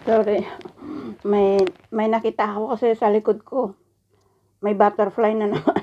Sorry. May nakita ako kasi sa likod ko. May butterfly na naman.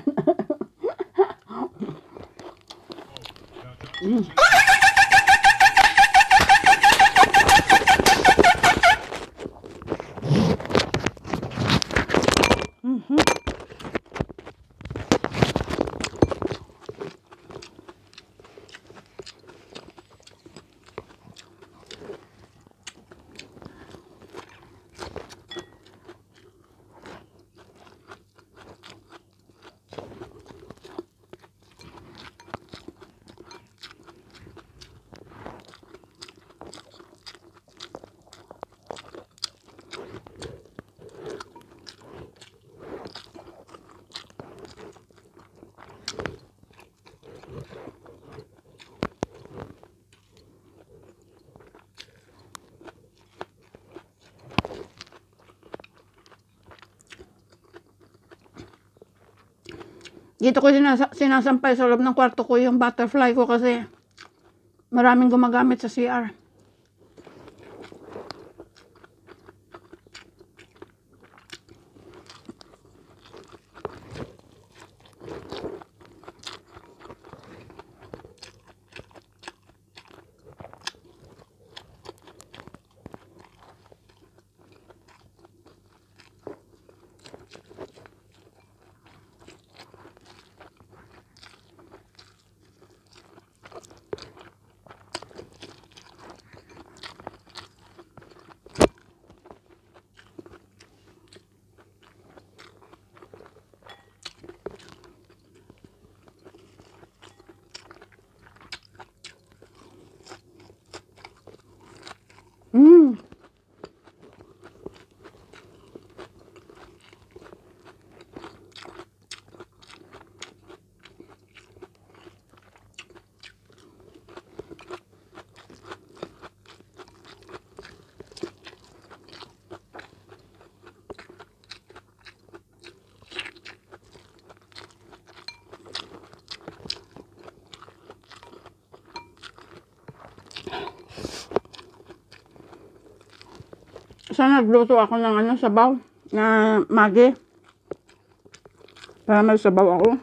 Dito ko sinasampay sa loob ng kwarto ko yung butterfly ko kasi maraming gumagamit sa CR. So, nagluto ako ng sabaw na magi para may sabaw ako.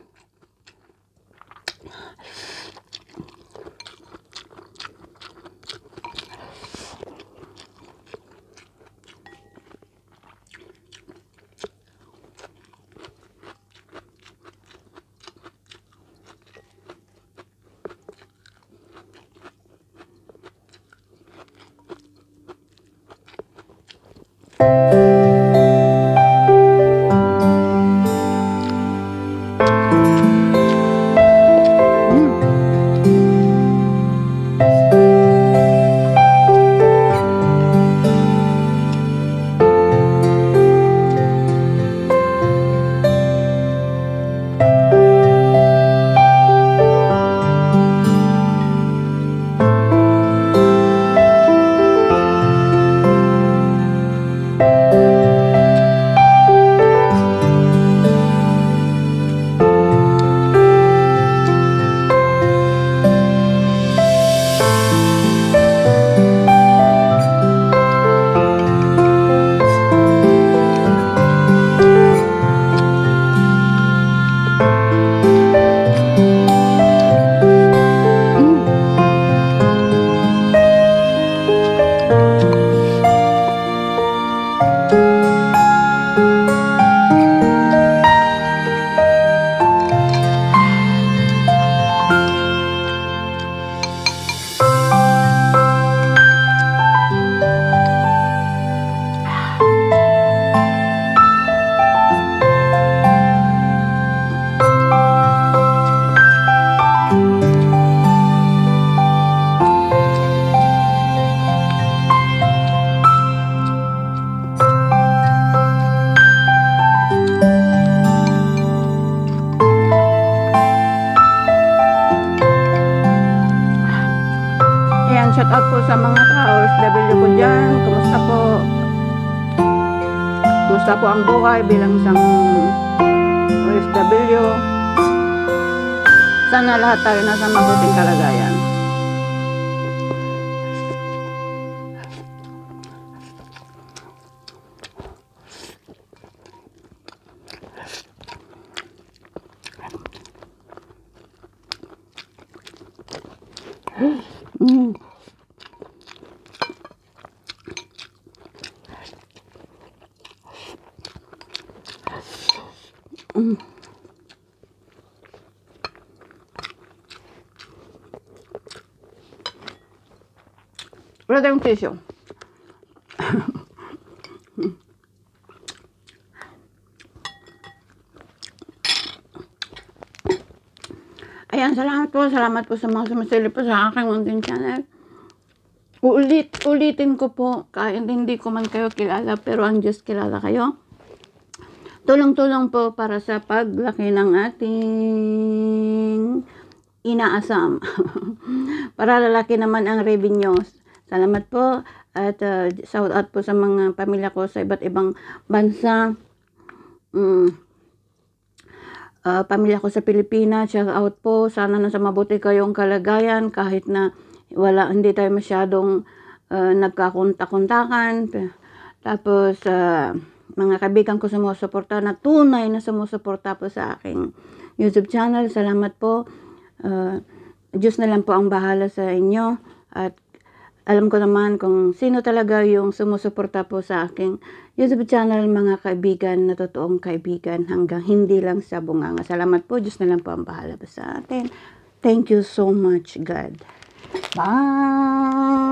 Shout out po sa mga ka-OFW ko dyan. Kumusta po? Kumusta po ang buhay bilang isang OFW? Sana lahat tayo nasa mabuting kalagayan. Mm. Mm. Wala tayong tissue. Ayan, salamat po sa mga sumisili po sa aking munting channel. Ulitin ko po, kahit hindi ko man kayo kilala, pero ang Diyos kilala kayo. Tulong-tulong po para sa paglaki ng ating inaasam. Para lalaki naman ang revenues. Salamat po at shout out po sa mga pamilya ko sa iba't ibang bansa. Pamilya ko sa Pilipinas, shout out po. Sana nasa mabuti kayong kalagayan kahit na hindi tayo masyadong nagkakunta-kuntakan. Tapos mga kaibigan ko sumusuporta na tunay na sumusuporta po sa aking YouTube channel. Salamat po. Diyos na lang po ang bahala sa inyo at alam ko naman kung sino talaga yung sumusuporta po sa aking YouTube channel, mga kaibigan na totoong kaibigan hanggang hindi lang sa bunganga. Salamat po. Diyos na lang po ang bahala po sa atin. Thank you so much, God. Bye!